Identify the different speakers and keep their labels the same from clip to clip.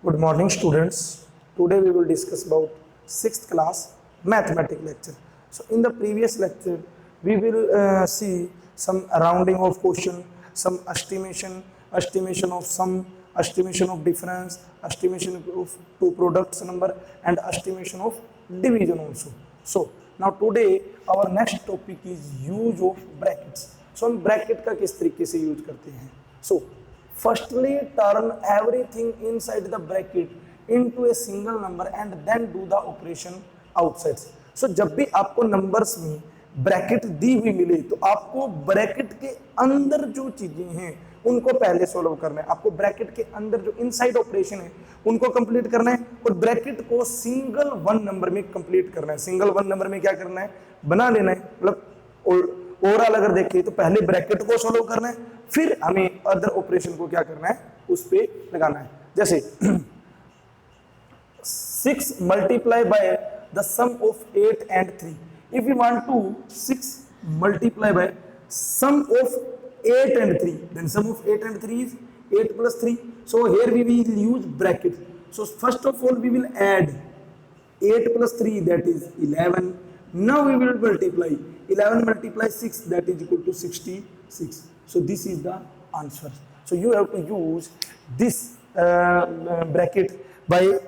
Speaker 1: Good morning, students. Today we will discuss about sixth class mathematics lecture. So in the previous lecture, we will see some rounding of question, some estimation of sum, estimation of difference, estimation of two products number, and estimation of division also. So now today our next topic is use of brackets. So हम bracket का किस तरीके से use करते हैं? So firstly turn everything inside the bracket into a single number and then do the operation outside. So जब भी आपको numbers में ब्रैकेट दी हुई मिले तो आपको ब्रैकेट के अंदर जो चीजें हैं उनको पहले सोल्व करना है। आपको ब्रैकेट के अंदर जो इनसाइड ऑपरेशन है उनको कंप्लीट करना है और ब्रैकेट को सिंगल वन नंबर में कंप्लीट करना है। सिंगल वन नंबर में क्या करना है, बना लेना है। मतलब ओवरऑल अगर देखें तो पहले ब्रैकेट को सोल्व करना है, फिर हमें अदर ऑपरेशन को क्या करना है, उस पे लगाना है। जैसे 6 multiply by the sum of 8 and 3. If we want to 6 multiply by sum of 8 and 3, then sum of 8 and 3 is 8 plus 3. So here we will use bracket. So first of all we will add 8 plus 3, that is 11. Now we will multiply 11 multiply 6, that is equal to 66. So this is the answer. So you have to use this bracket. By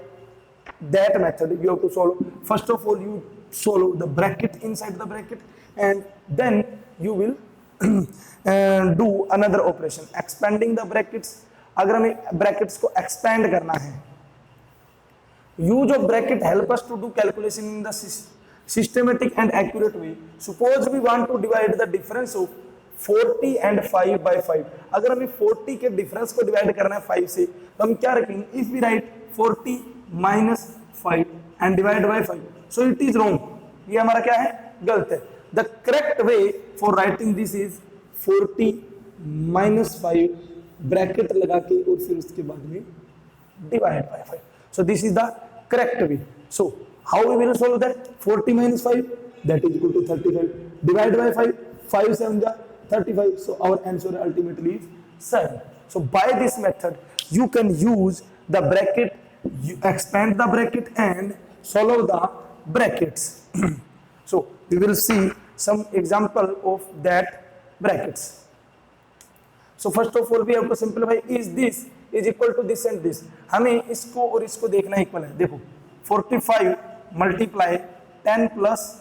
Speaker 1: that method you have to solve. First of all you solve the bracket inside the bracket and then you will do another operation expanding the brackets. अगर हमें brackets को expand करना है, use of bracket help us to do calculation in the systematic and accurate way. Suppose we want to divide the difference of 40 and 5 by 5. अगर हमें 40 के difference को divide करना है 5 से तो हम क्या रखेंगे, if we write 40 minus 5 and divide by 5, so it is wrong. ये हमारा क्या है, गलत है. The correct way for writing this is 40 minus 5 bracket लगा के और फिर उसके बाद में divide by 5. So this is the correct way. So how we will solve that? 40 minus 5, that is equal to 35. Divide by 5, 5 7 35. So our answer ultimately is 7. So by this method you can use the bracket, you expand the bracket and solve the brackets. So we will see some example of that brackets. So first of all we have to simplify. Is this is equal to this and this. हमें इसको और इसको देखना equal है. देखो 45 multiply 10 plus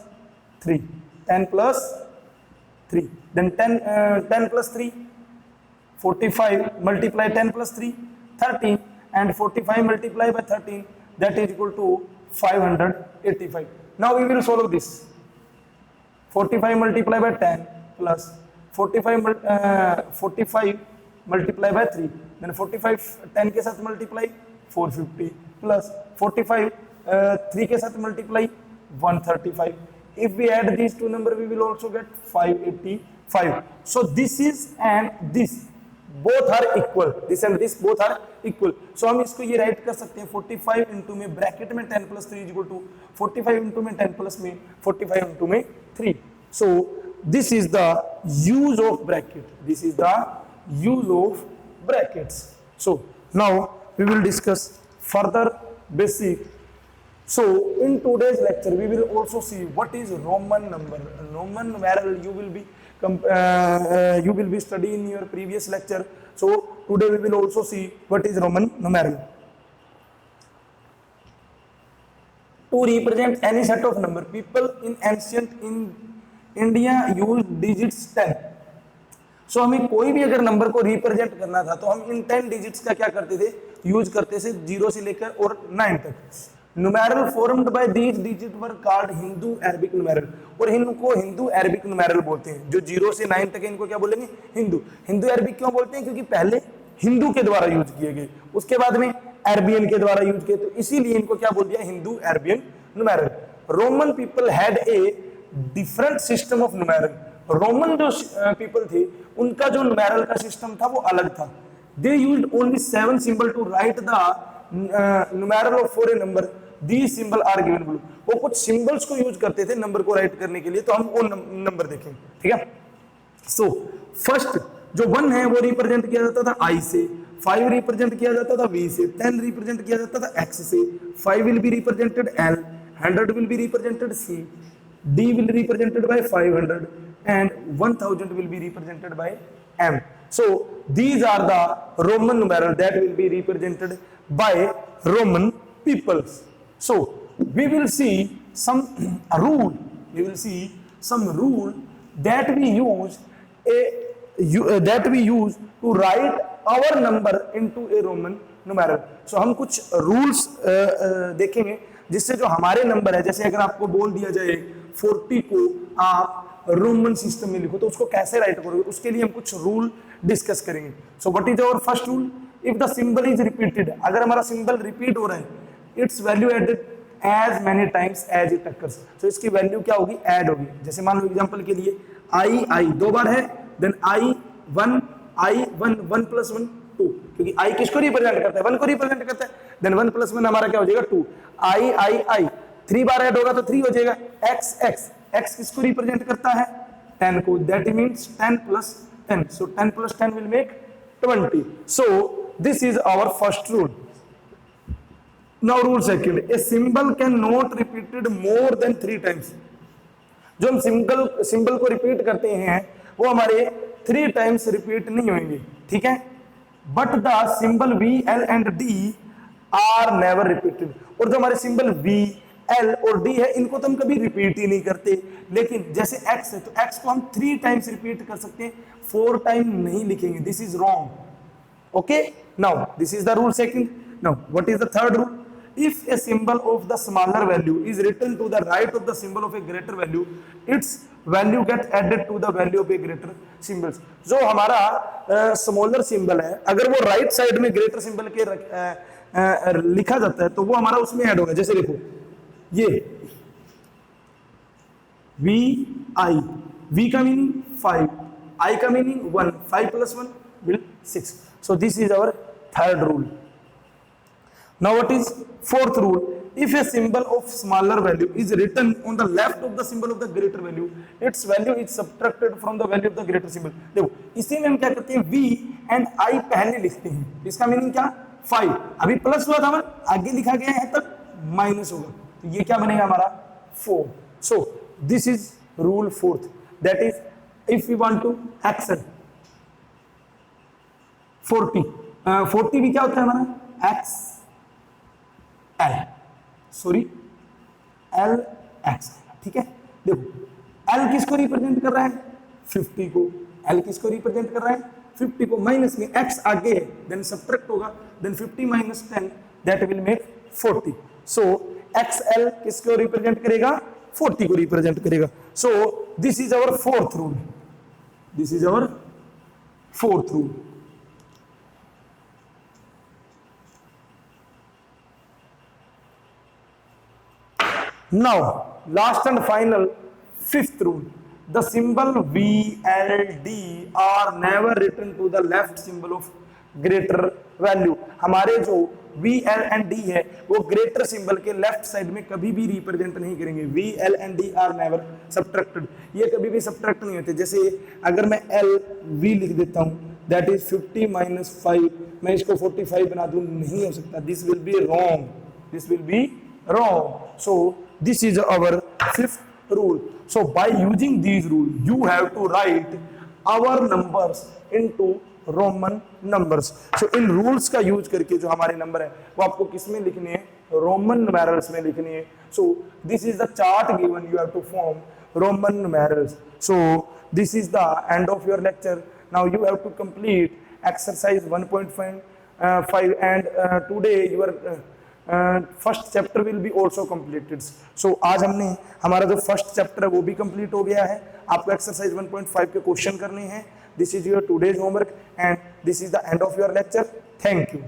Speaker 1: 3, 10 plus 3, then 10 plus 3, 45 multiply 10 plus 3, 13, and 45 multiply by 13, that is equal to 585. Now we will solve this. 45 multiply by 10 plus 45 multiply by 3, then 45 10 के साथ multiply 450 plus 45 3 के साथ multiply 135. If we add these two numbers we will also get 585. So this is and this both are equal, this and this both are equal. So हम इसको ये right कर सकते हैं 45 इंटू में ब्रैकेट में 10 plus 3 is equal to 45 into में 10 plus में 45 इंटू में 3. So this is the use of bracket. This is the use of brackets. So now we will discuss further basic. So in today's lecture we will also see what is Roman number. Roman numeral you will be studying in your previous lecture. So today we will also see what is Roman numeral. To represent any set of number, people in ancient India used digits 10. So हमें कोई भी अगर number को represent करना था तो हम इन 10 digits का क्या करते थे, यूज करते थे 0 से लेकर और 9 तक. Numeral formed by these digit were called Hindu Arabic numeral. और इनको हिंदू अरबिक नुमेरल बोलते हैं. जो 0 से 9 तक है इनको क्या बोलेंगे, हिंदू. हिंदू अरबिक क्यों बोलते हैं, क्योंकि पहले हिंदू के द्वारा यूज किए गए, उसके बाद में अरबियन के द्वारा यूज किए, तो इसीलिए इनको क्या बोल दिया, Hindu Arabian numeral. Roman people had a different system of numeral. Roman जो पीपल थे उनका जो नुमेरल का सिस्टम था वो अलग था. They used only 7 symbol to write the numeral of for a number. These symbol are given below. वो कुछ सिंबल्स को यूज करते थे नंबर को राइट करने के लिए, तो हम वो नंबर देखेंगे, ठीक है. सो फर्स्ट जो 1 है वो रिप्रेजेंट किया जाता था I से, 5 रिप्रेजेंट किया जाता था V से, 10 रिप्रेजेंट किया जाता था X से, 5 will be represented L, 100 will be represented C, D will represented by 500 and 1000 will be represented by M. So these are the Roman numerals that will be represented by Roman peoples. So we will see some rule. We will see some rule that we use to write our number into a Roman numeral. So हम कुछ rules देखेंगे जिससे जो हमारे number है, जैसे अगर आपको बोल दिया जाए 40 को आप रोमन सिस्टम में लिखो तो उसको कैसे राइट करोगे, उसके लिए हम कुछ रूल डिस्कस करेंगे. So what is our first rule? If the symbol is repeated, अगर हमारा सिंबल रिपीट हो रहा है, its value added as many times as it occurs. तो इसकी वैल्यू क्या होगी? ऐड होगी. जैसे मान लो एग्जांपल के लिए आई दो बार है, देन आई वन 1 + 1 2, क्योंकि आई किसको रिप्रेजेंट करता है? 1 को रिप्रेजेंट करता है. देन 1 + 1 हमारा क्या हो जाएगा? 2. आई 3 बार ऐड होगा तो 3 हो जाएगा. x किसको रिप्रेजेंट करता है? 10 को. That means 10 + 10. So 10 + 10 will make 20. So this is our first rule. Now rule second, a symbol can not repeated more than 3 times. जो हम सिंबल को रिपीट करते हैं वो हमारे 3 टाइम्स रिपीट नहीं होंगे, ठीक है. But the symbol V, L and D are never repeated. और जो हमारे सिंबल V, L और D है इनको तो हम कभी रिपीट ही नहीं करते. लेकिन जैसे X है तो X को हम 3 टाइम्स रिपीट कर सकते हैं, 4 टाइम नहीं लिखेंगे. This is wrong. Okay, now this is the rule second. Now what is the third rule? If a symbol of the smaller value is written to the right of the symbol of a greater value, its value get added to the value of a greater symbols. जो हमारा smaller symbol है, अगर वो right side में greater symbol के लिखा जाता है तो वो हमारा उसमें ऐड होगा. जैसे देखो ये V का मीनिंग 5, I का meaning 1, 5 + 1 will 6. So this is our third rule. Now what is fourth rule? If a symbol of smaller value is written on the left of the symbol of the greater value, its value is subtracted from the value of the greater symbol. देखो इसी में हम क्या करते हैं, V and I पहले लिखते हैं. इसका मीनिंग क्या? 5. अभी प्लस हुआ था, आगे लिखा गया है तब माइनस होगा, तो ये क्या बनेगा हमारा? 4. So this is rule fourth. That is, if we want to accent 40 भी क्या होता है हमारा? X L, sorry L X, ठीक है. देखो L किसको रिप्रेजेंट कर रहा है? 50 को. L किसको रिप्रेजेंट कर रहा है? 50 को. माइनस में X आगे है, देन सब्ट्रैक्ट होगा, then 50 - 10 that will make 40. So XL किसको रिप्रेजेंट करेगा? 40 को रिप्रेजेंट करेगा. So this is our fourth rule. This is our fourth rule. Now, last and final, fifth rule. The symbol V, L, D are never written to the left symbol of greater value. हमारे जो V, L and D है वो greater symbol के left side में कभी भी represent नहीं करेंगे. V, L and D are never subtracted. ये कभी भी subtract नहीं होते. जैसे अगर मैं L, V लिख देता हूँ, that is 50 - 5, मैं इसको 45 बना दूँ, नहीं हो सकता. This will be wrong. This will be wrong. So this is our fifth rule. So by using these rules, you have to write our numbers into Roman numbers. So in rules का use करके जो हमारे number है वो आपको किस में लिखने हैं? Roman numerals में लिखनी है. So this is the chart given. You have to form Roman numerals. So this is the end of your lecture. Now you have to complete exercise 1.5 and today your first chapter will be also completed. So आज हमने हमारा जो first chapter है वो भी complete हो गया है. आपको एक्सरसाइज 1.5 के क्वेश्चन करने हैं. This is your today's homework and this is the end of your lecture. Thank you.